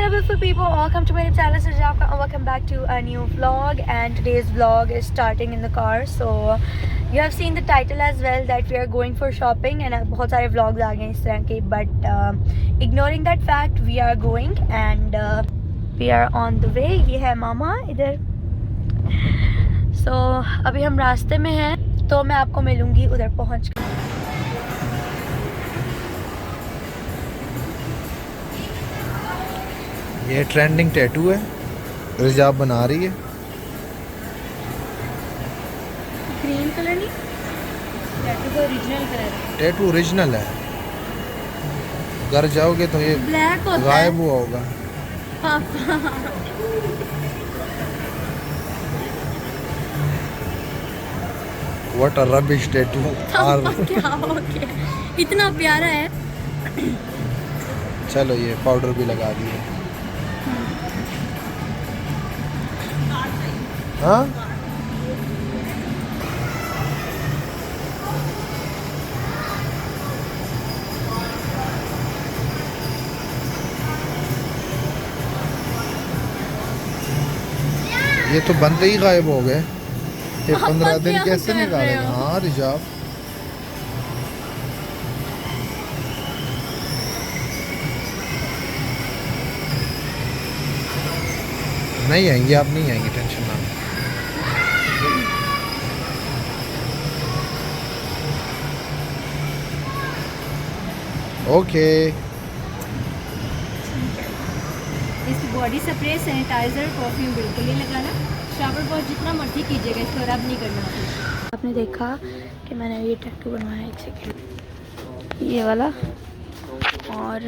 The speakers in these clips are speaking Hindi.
Hello beautiful people, welcome to my channel Sajjab and welcome back to a new vlog. And today's vlog is starting in the car. So you have seen the title as well that we are going for shopping and बहुत सारे vlogs आ गए हैं इस तरह के, but ignoring that fact we are going and we are on the way. ये है मामा इधर. So अभी हम रास्ते में हैं तो मैं आपको मिलूंगी उधर पहुँच कर. ये ट्रेंडिंग टैटू है, रिजाब बना रही है. ग्रीन कलर नहीं, टैटू का ओरिजिनल कलर है. टैटू ओरिजिनल है, घर जाओगे तो ये ब्लैक होता गायब हुआ होगा. What a rubbish tattoo. क्या हो गया, इतना प्यारा है. चलो ये पाउडर भी लगा दिए. हाँ ये तो बनते ही गायब हो गए. ये 15 दिन कैसे निकालेंगे? हाँ रिजाब नहीं आएंगे, आप नहीं आएंगे, टेंशन ना. ओके. इसकी बॉडी स्प्रे, सैनिटाइजर, परफ्यूम बिल्कुल नहीं लगाना. शावर वॉश जितना मर्जी कीजिएगा, इसको रब नहीं करना. आपने देखा कि मैंने ये टैटू बनवाया. एक सेकेंड, ये वाला और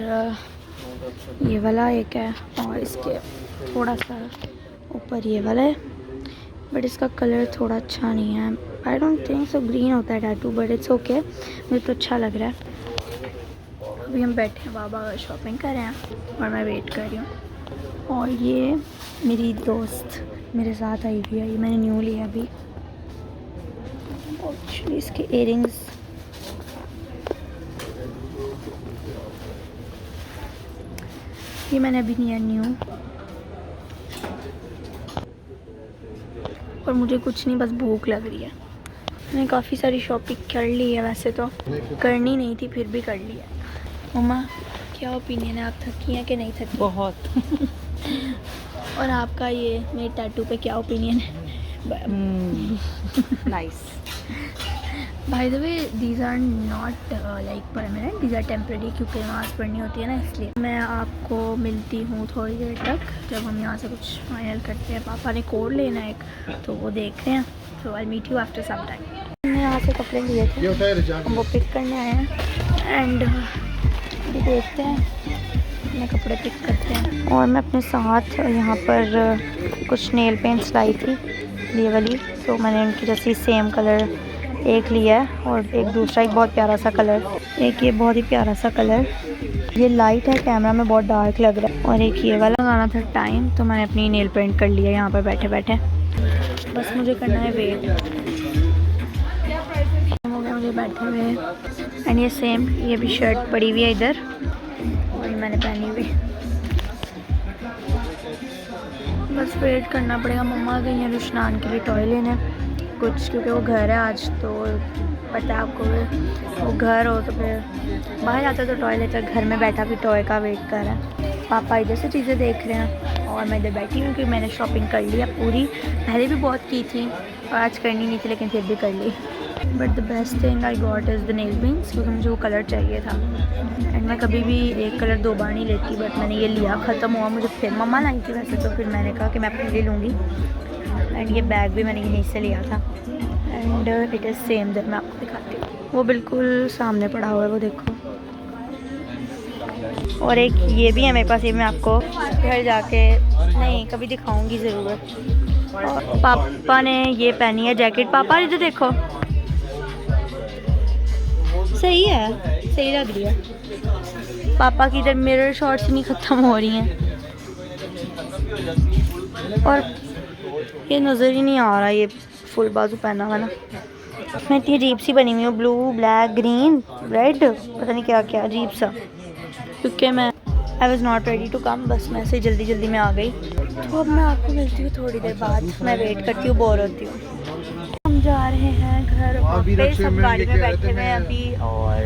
ये वाला एक है और इसके थोड़ा सा ऊपर ये वाला है, बट इसका कलर थोड़ा अच्छा नहीं है. I don't think so green होता है टैटू, बट इट्स ओके. मुझे तो अच्छा लग रहा है. अभी हम बैठे हैं, बाबा शॉपिंग कर रहे हैं और मैं वेट कर रही हूँ. और ये मेरी दोस्त मेरे साथ आई हुई है, ये मैंने न्यू लिया अभी. एक्चुअली इसके इयरिंग्स ये मैंने अभी लिया न्यू. और मुझे कुछ नहीं, बस भूख लग रही है. मैंने काफ़ी सारी शॉपिंग कर ली है, वैसे तो करनी नहीं थी फिर भी कर ली है. मम्मा क्या ओपिनियन है, आप थकी हैं कि नहीं थकी? बहुत. और आपका ये मेरे टैटू पे क्या ओपिनियन है? Nice. By the way these are not like permanent, these are temporary, क्योंकि नमाज़ पढ़नी होती है ना, इसलिए. मैं आपको मिलती हूँ थोड़ी देर तक जब हम यहाँ से कुछ फाइनल करते हैं. पापा ने कोड लेना है एक, तो वो देख रहे हैं. तो I meet you after some time. हमने यहाँ से कपड़े लिए थे, हम वो पिक करने आए हैं एंड अभी देखते हैं, मैं कपड़े पिक करते हैं. और मैं अपने साथ यहाँ पर कुछ नेल पेंट्स लाई थी, ये वाली. तो मैंने उनकी जैसी सेम कलर एक लिया है और एक दूसरा, एक बहुत प्यारा सा कलर, एक ये बहुत ही प्यारा सा कलर. ये लाइट है, कैमरा में बहुत डार्क लग रहा है. और एक ये वाला लगाना था टाइम, तो मैंने अपनी नेल पेंट कर लिया यहाँ पर बैठे बैठे. बस मुझे करना है वेट. हो गया मुझे बैठे हुए. एंड ये सेम, ये भी शर्ट पड़ी हुई है इधर और ये मैंने पहनी हुई. बस वेट करना पड़ेगा. मम्मा गई हैं रुशनान के लिए टॉय लेने कुछ, क्योंकि वो घर है आज, तो पता है आपको, वो घर हो तो फिर बाहर जाता तो टॉय लेता, घर में बैठा भी टॉय का वेट कर रहा है. पापा इधर से चीज़ें देख रहे हैं और मैं इधर बैठी हूँ, क्योंकि मैंने शॉपिंग कर ली है पूरी. पहले भी बहुत की थी और आज करनी नहीं थी, लेकिन फिर भी कर ली. But the best thing I got is the nail paints, क्योंकि मुझे वो कलर चाहिए था. एंड मैं कभी भी एक कलर दो बार नहीं लेती, बट मैंने ये लिया, ख़त्म हुआ. मुझे फिर मम्मा लाई थी वैसे, तो फिर मैंने कहा कि मैं अपने लिए लूँगी. एंड ये बैग भी मैंने यहीं से लिया था. And it is same that, मैं आपको दिखाती हूँ. वो बिल्कुल सामने पड़ा हुआ है, वो देखो. और एक ये भी है मेरे पास, ये मैं आपको घर जाके नहीं कभी दिखाऊंगी ज़रूर. और पापा ने ये पहनी है जैकेट. पापा इधर देखो, सही है, सही लग रही है. पापा की इधर मिरर शॉट्स नहीं ख़त्म हो रही हैं. और ये नज़र ही नहीं आ रहा, ये फुल बाजू पहना हुआ ना. मैं इतनी अजीब सी बनी हुई हूँ, ब्लू ब्लैक ग्रीन रेड, पता नहीं क्या क्या अजीब सा. क्योंकि मैं I was not ready to come, बस मैं ऐसे जल्दी जल्दी में आ गई। तो अब मैं आपको मिलती हूँ थोड़ी देर बाद, मैं वेट करती हूँ, बोर होती हूँ। हम जा रहे हैं घर वापस, सब गाड़ी में बैठे हुए हैं अभी और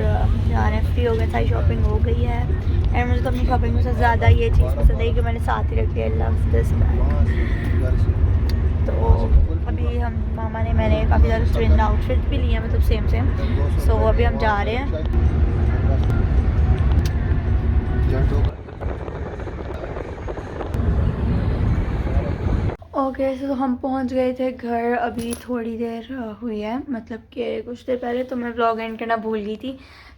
जा रहे हैं, फ्री हो गए, सारी शॉपिंग हो गई है। एंड मुझे तो अपनी शॉपिंग में सबसे ज़्यादा ये चीज़ पसंद है कि मैंने साथ ही रखी है, लव दिस बैग। तो अभी हम मामा ने मैंने काफ़ी ज़्यादा ट्रेंड आउटफिट भी लिए हैं, मतलब सेम सो अभी हम जा रहे हैं। ओके तो हम पहुंच गए थे घर, अभी थोड़ी देर हुई है, मतलब कि कुछ देर पहले। तो मैं व्लॉग एंड करना भूल गई थी,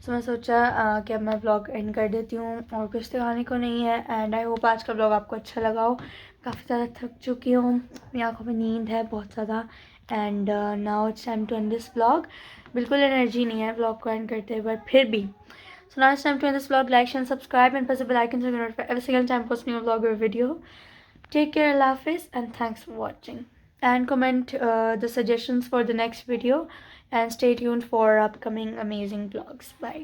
तो मैं सोचा कि अब मैं व्लॉग एंड कर देती हूँ और कुछ दिखाने को नहीं है। एंड आई होप आज का व्लॉग आपको अच्छा लगा हो। काफ़ी ज़्यादा थक चुकी हूँ, मेरी आँखों में नींद है बहुत ज़्यादा। And now it's time to end this vlog. बिल्कुल एनर्जी नहीं है व्लॉग को एंड करते हुए, फिर भी। So now it's time to end this vlog. Like, share, and subscribe, and press the bell icon so you get notified every single time I post a new vlog or video. Take care, Allah Hafiz, and thanks for watching. And comment the suggestions for the next video, and stay tuned for upcoming amazing vlogs. Bye.